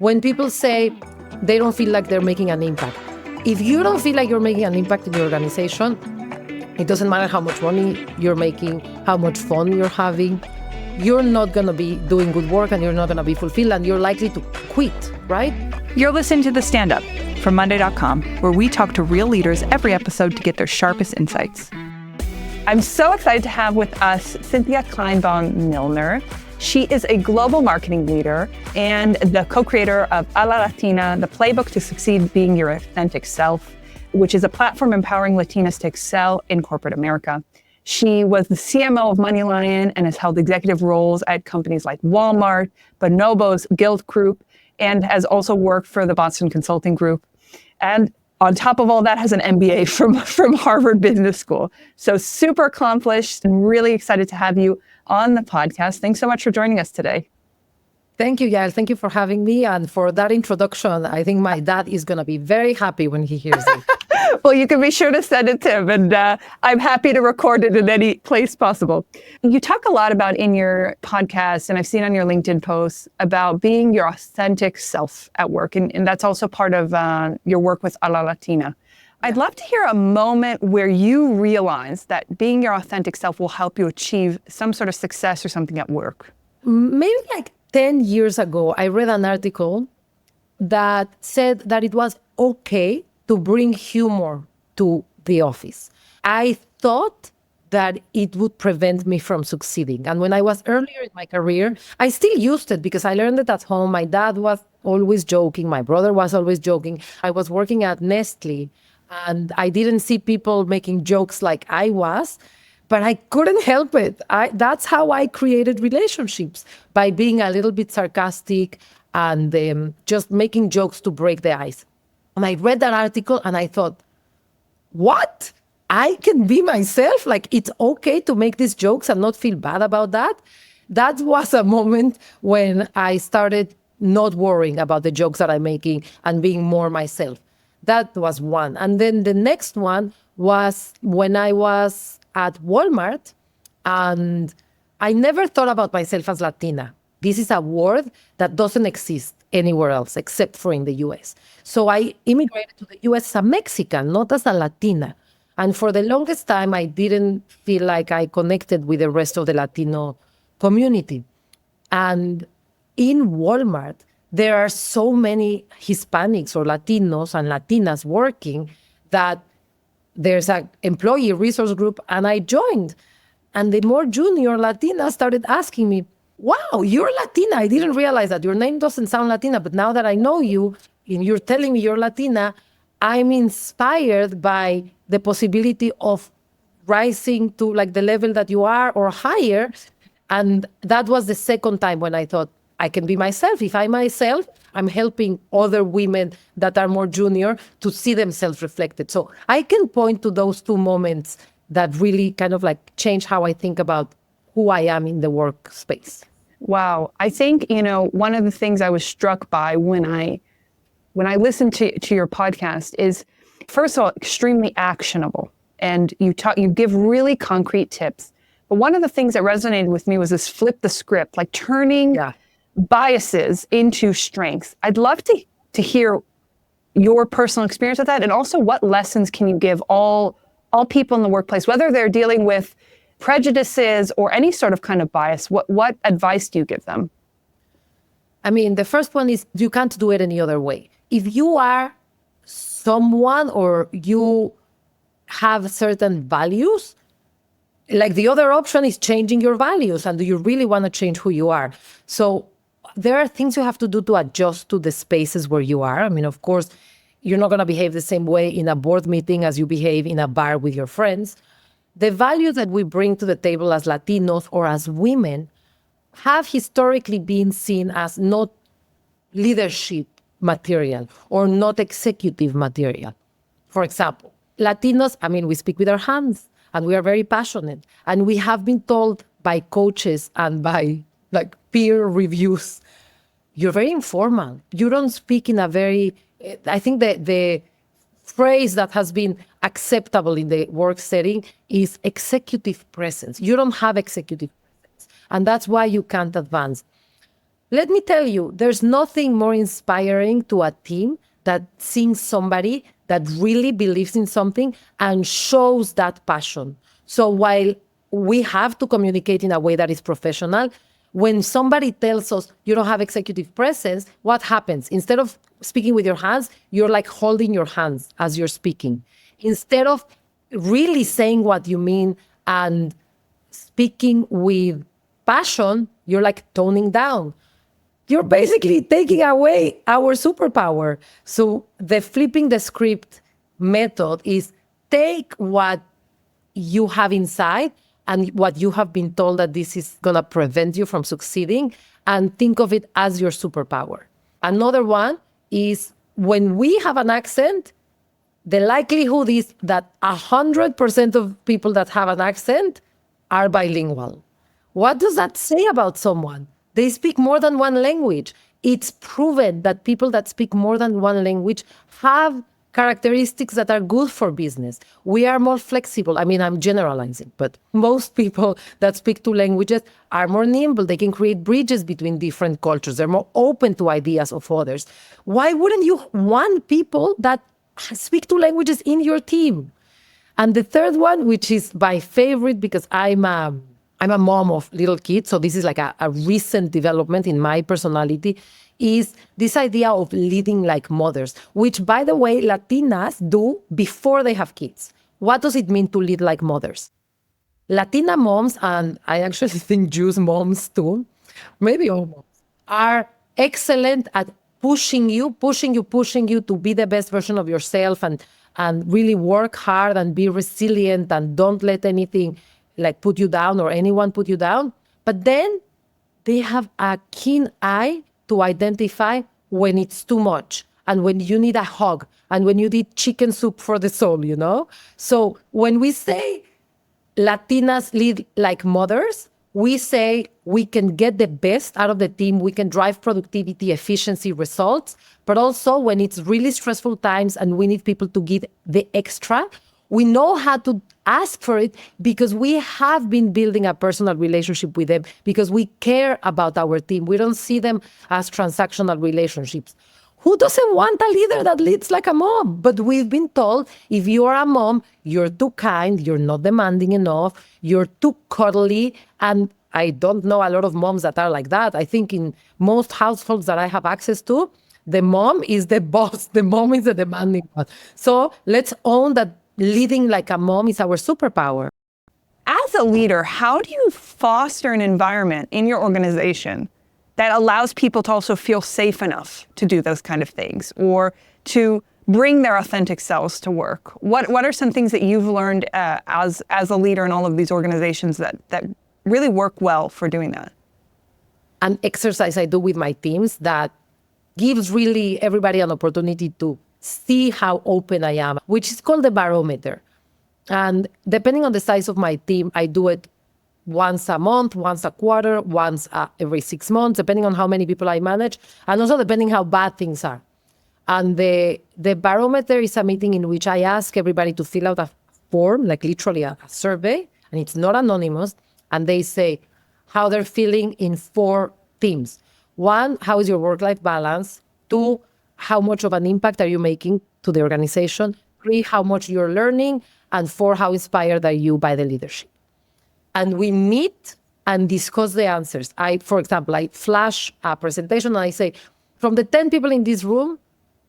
when people say they don't feel like they're making an impact. If you don't feel like you're making an impact in your organization, it doesn't matter how much money you're making, how much fun you're having, you're not going to be doing good work and you're not going to be fulfilled and you're likely to quit, right? You're listening to the Standup from monday.com, where we talk to real leaders every episode to get their sharpest insights. I'm so excited to have with us Cynthia Kleinbaum-Milner. She is a global marketing leader and the co-creator of A LA LATINA, the playbook to succeed being your authentic self, which is a platform empowering Latinas to excel in corporate America. She was the CMO of MoneyLion and has held executive roles at companies like Walmart, Bonobos, Guild Group, and has also worked for the Boston Consulting Group. And on top of all that, has an MBA from Harvard Business School. So super accomplished and really excited to have you on the podcast. Thanks so much for joining us today. Thank you, Yael. Thank you for having me and for that introduction. I think my dad is going to be very happy when he hears it. Well, you can be sure to send it to him, and I'm happy to record it in any place possible. You talk a lot about in your podcast, and I've seen on your LinkedIn posts, about being your authentic self at work, and that's also part of your work with A LA Latina. I'd love to hear a moment where you realize that being your authentic self will help you achieve some sort of success or something at work. Maybe like 10 years ago, I read an article that said that it was okay to bring humor to the office. I thought that it would prevent me from succeeding. And when I was earlier in my career, I still used it because I learned it at home. My dad was always joking. My brother was always joking. I was working at Nestle and I didn't see people making jokes like I was, but I couldn't help it. That's how I created relationships, by being a little bit sarcastic and just making jokes to break the ice. And I read that article and I thought, what? I can be myself? Like, it's okay to make these jokes and not feel bad about that? That was a moment when I started not worrying about the jokes that I'm making and being more myself. That was one. And then the next one was when I was at Walmart, and I never thought about myself as Latina. This is a word that doesn't exist anywhere else except for in the US. So I immigrated to the US as a Mexican, not as a Latina. And for the longest time, I didn't feel like I connected with the rest of the Latino community. And in Walmart, there are so many Hispanics or Latinos and Latinas working that there's an employee resource group, and I joined. And the more junior Latinas started asking me, wow, you're Latina. I didn't realize that. Your name doesn't sound Latina, but now that I know you and you're telling me you're Latina, I'm inspired by the possibility of rising to like the level that you are or higher. And that was the second time when I thought, I can be myself. If I'm myself, I'm helping other women that are more junior to see themselves reflected. So I can point to those two moments that really kind of like change how I think about who I am in the workspace. Wow. I think, one of the things I was struck by when I listened to your podcast is, first of all, extremely actionable. And you give really concrete tips. But one of the things that resonated with me was this flip the script, like turning biases into strengths. I'd love to hear your personal experience with that, and also what lessons can you give all people in the workplace, whether they're dealing with prejudices or any sort of kind of bias. What advice do you give them? I mean, the first one is you can't do it any other way. If you are someone or you have certain values, like the other option is changing your values. And do you really want to change who you are? So there are things you have to do to adjust to the spaces where you are. I mean, of course, you're not going to behave the same way in a board meeting as you behave in a bar with your friends. The values that we bring to the table as Latinos or as women have historically been seen as not leadership material or not executive material. For example, Latinos, we speak with our hands and we are very passionate. And we have been told by coaches and by peer reviews, you're very informal. You don't speak in a very, I think the phrase that has been acceptable in the work setting is executive presence. You don't have executive presence. And that's why you can't advance. Let me tell you, there's nothing more inspiring to a team that seeing somebody that really believes in something and shows that passion. So while we have to communicate in a way that is professional, when somebody tells us you don't have executive presence, what happens? Instead of speaking with your hands, you're like holding your hands as you're speaking. Instead of really saying what you mean and speaking with passion, you're like toning down. You're basically taking away our superpower. So the flipping the script method is take what you have inside and what you have been told that this is going to prevent you from succeeding and think of it as your superpower. Another one is when we have an accent, the likelihood is that 100% of people that have an accent are bilingual. What does that say about someone? They speak more than one language. It's proven that people that speak more than one language have characteristics that are good for business. We are more flexible. I mean, I'm generalizing, but most people that speak two languages are more nimble. They can create bridges between different cultures. They're more open to ideas of others. Why wouldn't you want people that speak two languages in your team? And the third one, which is my favorite because I'm a mom of little kids, so this is like a recent development in my personality, is this idea of leading like mothers, which, by the way, Latinas do before they have kids. What does it mean to lead like mothers? Latina moms, and I actually think Jewish moms too, maybe all moms, are excellent at pushing you to be the best version of yourself and really work hard and be resilient and don't let anything like put you down or anyone put you down. But then they have a keen eye to identify when it's too much and when you need a hug and when you need chicken soup for the soul, you know? So when we say Latinas lead like mothers, we say we can get the best out of the team, we can drive productivity, efficiency, results, but also when it's really stressful times and we need people to give the extra, we know how to ask for it because we have been building a personal relationship with them because we care about our team. We don't see them as transactional relationships. Who doesn't want a leader that leads like a mom? But we've been told if you are a mom, you're too kind, you're not demanding enough, you're too cuddly. And I don't know a lot of moms that are like that. I think in most households that I have access to, the mom is the boss, the mom is the demanding one. So let's own that leading like a mom is our superpower. As a leader, how do you foster an environment in your organization that allows people to also feel safe enough to do those kind of things or to bring their authentic selves to work? What are some things that you've learned as a leader in all of these organizations that really work well for doing that? An exercise I do with my teams that gives really everybody an opportunity to see how open I am, which is called the Barometer. And depending on the size of my team, I do it once a month, once a quarter, once every 6 months, depending on how many people I manage, and also depending how bad things are. And the Barometer is a meeting in which I ask everybody to fill out a form, like literally a survey, and it's not anonymous, and they say how they're feeling in 4 themes. 1, how is your work-life balance? 2, how much of an impact are you making to the organization? 3, how much you're learning? And 4, how inspired are you by the leadership? And we meet and discuss the answers. For example, I flash a presentation and I say, from the 10 people in this room,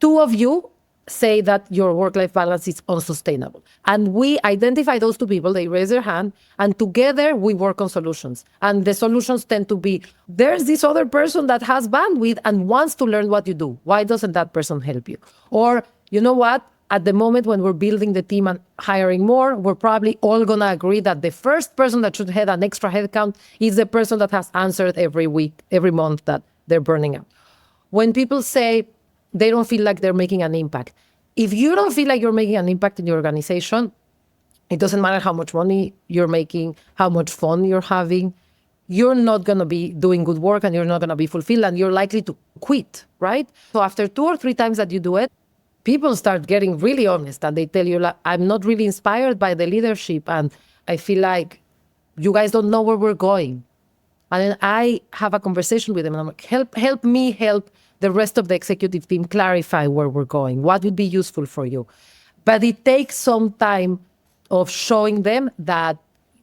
2 of you say that your work-life balance is unsustainable. And we identify those 2 people, they raise their hand, and together we work on solutions. And the solutions tend to be, there's this other person that has bandwidth and wants to learn what you do. Why doesn't that person help you? Or, you know what? At the moment when we're building the team and hiring more, we're probably all going to agree that the first person that should have an extra headcount is the person that has answered every week, every month that they're burning out. When people say they don't feel like they're making an impact, if you don't feel like you're making an impact in your organization, it doesn't matter how much money you're making, how much fun you're having, you're not going to be doing good work and you're not going to be fulfilled and you're likely to quit, right? So after 2 or 3 times that you do it, people start getting really honest and they tell you, like, I'm not really inspired by the leadership and I feel like you guys don't know where we're going. And then I have a conversation with them and I'm like, help me help the rest of the executive team clarify where we're going. What would be useful for you? But it takes some time of showing them that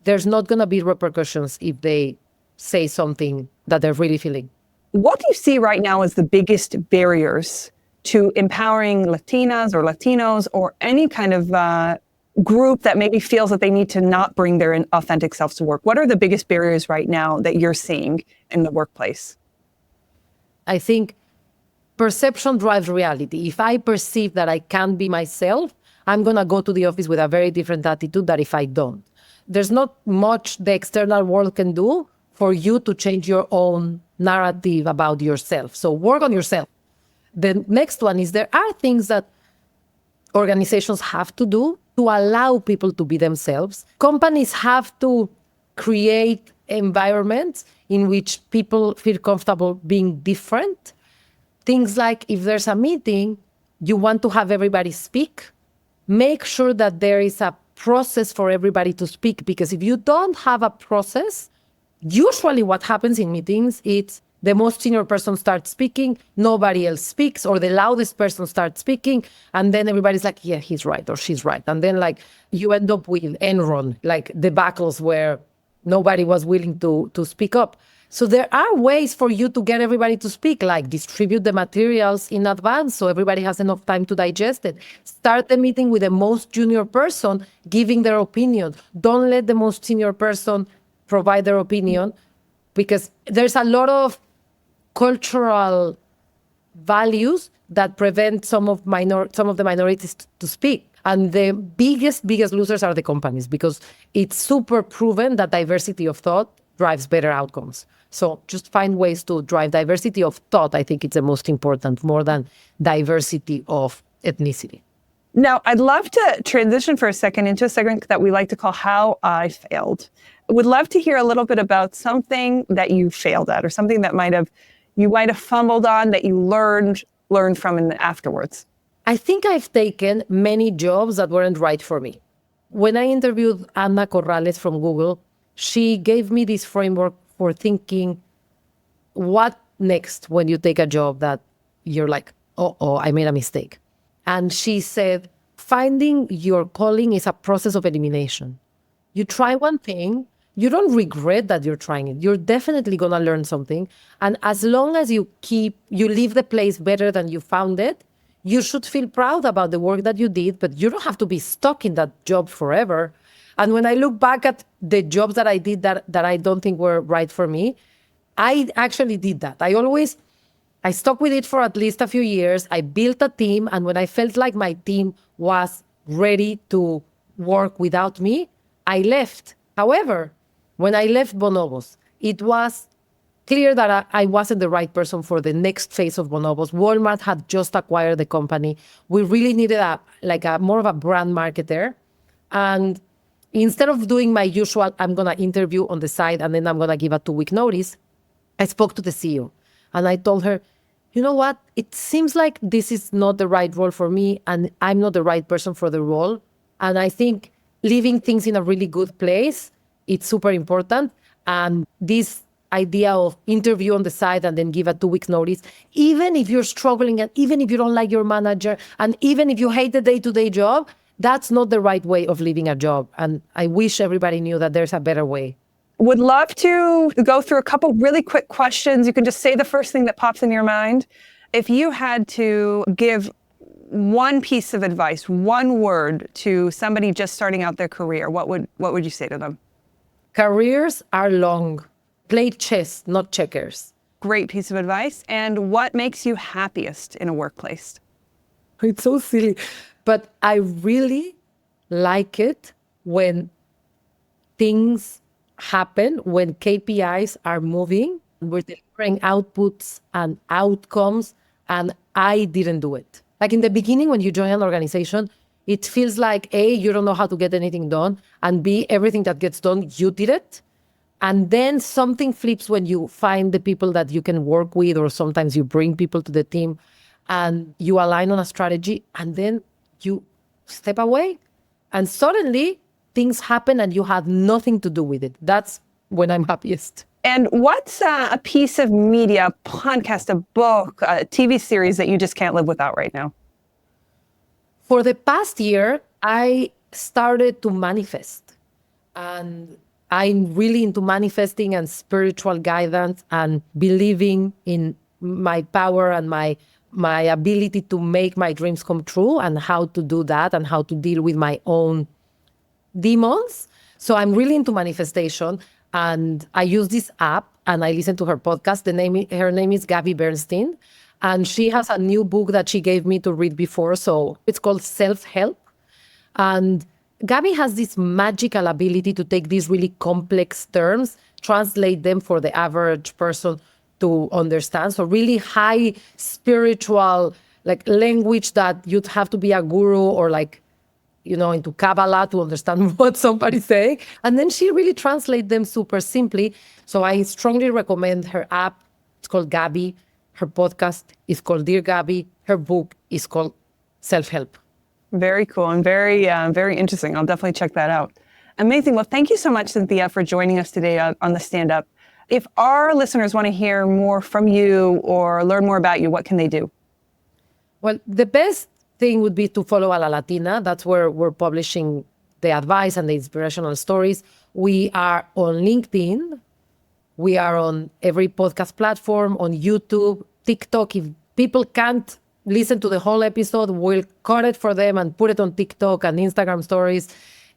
there's not going to be repercussions if they say something that they're really feeling. What do you see right now as the biggest barriers to empowering Latinas or Latinos or any kind of group that maybe feels that they need to not bring their authentic selves to work? What are the biggest barriers right now that you're seeing in the workplace? I think perception drives reality. If I perceive that I can't be myself, I'm going to go to the office with a very different attitude than if I don't. There's not much the external world can do for you to change your own narrative about yourself. So work on yourself. The next one is there are things that organizations have to do to allow people to be themselves. Companies have to create environments in which people feel comfortable being different. Things like if there's a meeting, you want to have everybody speak, make sure that there is a process for everybody to speak. Because if you don't have a process, usually what happens in meetings, it's the most senior person starts speaking, nobody else speaks, or the loudest person starts speaking, and then everybody's like, yeah, he's right, or she's right. And then like you end up with Enron, like debacles where nobody was willing to speak up. So there are ways for you to get everybody to speak, like distribute the materials in advance so everybody has enough time to digest it. Start the meeting with the most junior person giving their opinion. Don't let the most senior person provide their opinion, because there's a lot of cultural values that prevent some of the minorities to speak. And the biggest losers are the companies, because it's super proven that diversity of thought drives better outcomes. So just find ways to drive diversity of thought. I think it's the most important, more than diversity of ethnicity. Now, I'd love to transition for a second into a segment that we like to call How I Failed. I would love to hear a little bit about something that you failed at, or something that you might have fumbled on that you learned from afterwards. I think I've taken many jobs that weren't right for me. When I interviewed Ana Corrales from Google, she gave me this framework for thinking, what next when you take a job that you're like, oh, I made a mistake. And she said, finding your calling is a process of elimination. You try one thing, you don't regret that you're trying it. You're definitely going to learn something. And as long as you leave the place better than you found it, you should feel proud about the work that you did, but you don't have to be stuck in that job forever. And when I look back at the jobs that I did that I don't think were right for me, I actually did that. I stuck with it for at least a few years. I built a team. And when I felt like my team was ready to work without me, I left. However, when I left Bonobos, it was clear that I wasn't the right person for the next phase of Bonobos. Walmart had just acquired the company. We really needed more of a brand marketer. And instead of doing my usual, I'm going to interview on the side and then I'm going to give a 2-week notice, I spoke to the CEO and I told her, you know what? It seems like this is not the right role for me and I'm not the right person for the role. And I think leaving things in a really good place, it's super important. And this idea of interview on the side and then give a 2 weeks notice, even if you're struggling and even if you don't like your manager and even if you hate the day-to-day job, that's not the right way of leaving a job. And I wish everybody knew that there's a better way. Would love to go through a couple really quick questions. You can just say the first thing that pops in your mind. If you had to give one piece of advice, one word to somebody just starting out their career, what would you say to them? Careers are long. Play chess, not checkers. Great piece of advice. And what makes you happiest in a workplace? It's so silly, but I really like it when things happen, when KPIs are moving, we're delivering outputs and outcomes, and I didn't do it. Like in the beginning, when you join an organization, it feels like A, you don't know how to get anything done, and B, everything that gets done, you did it. And then something flips when you find the people that you can work with, or sometimes you bring people to the team and you align on a strategy, and then you step away and suddenly things happen and you have nothing to do with it. That's when I'm happiest. And what's a piece of media, a podcast, a book, a TV series that you just can't live without right now? For the past year, I started to manifest. And I'm really into manifesting and spiritual guidance and believing in my power and my ability to make my dreams come true and how to do that and how to deal with my own demons. So I'm really into manifestation, and I use this app and I listen to her podcast. Her name is Gabby Bernstein, and she has a new book that she gave me to read before. So it's called Self-Help. And Gabby has this magical ability to take these really complex terms, translate them for the average person to understand. So really high spiritual, like language that you'd have to be a guru or like, into Kabbalah to understand what somebody's saying. And then she really translates them super simply. So I strongly recommend her app. It's called Gabby. Her podcast is called Dear Gabby. Her book is called Self-Help. Very cool and very interesting. I'll definitely check that out. Amazing. Well, thank you so much, Cynthia, for joining us today on the Stand-Up. If our listeners want to hear more from you or learn more about you, what can they do? Well, the best thing would be to follow A La Latina. That's where we're publishing the advice and the inspirational stories. We are on LinkedIn. We are on every podcast platform, on YouTube, TikTok. If people can't listen to the whole episode, we'll cut it for them and put it on TikTok and Instagram stories.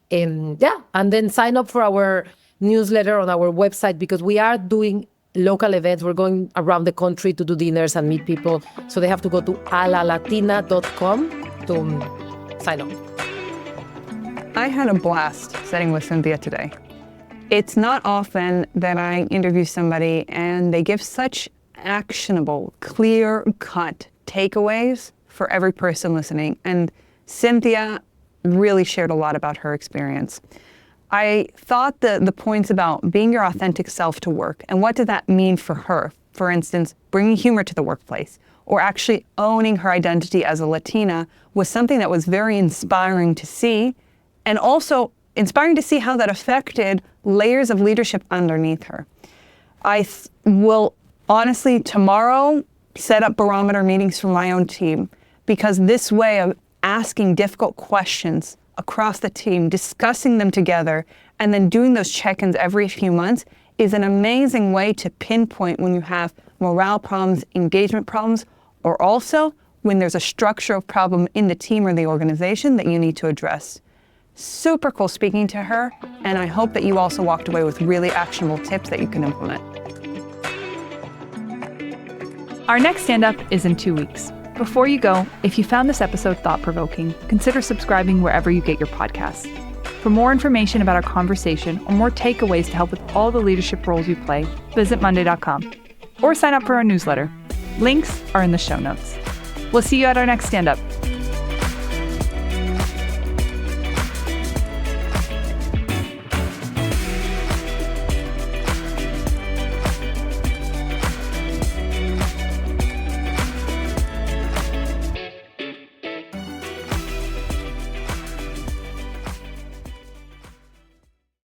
And then sign up for our newsletter on our website, because we are doing local events. We're going around the country to do dinners and meet people. So they have to go to alalatina.com to sign up. I had a blast sitting with Cynthia today. It's not often that I interview somebody and they give such actionable, clear-cut takeaways for every person listening. And Cynthia really shared a lot about her experience. I thought the points about being your authentic self to work and what did that mean for her? For instance, bringing humor to the workplace or actually owning her identity as a Latina was something that was very inspiring to see, and also inspiring to see how that affected layers of leadership underneath her. I will honestly tomorrow set up barometer meetings for my own team, because this way of asking difficult questions across the team, discussing them together, and then doing those check-ins every few months is an amazing way to pinpoint when you have morale problems, engagement problems, or also when there's a structural problem in the team or the organization that you need to address. Super cool speaking to her, and I hope that you also walked away with really actionable tips that you can implement. Our next stand-up is in 2 weeks. Before you go, if you found this episode thought-provoking, consider subscribing wherever you get your podcasts. For more information about our conversation or more takeaways to help with all the leadership roles you play, visit monday.com or sign up for our newsletter. Links are in the show notes. We'll see you at our next stand-up.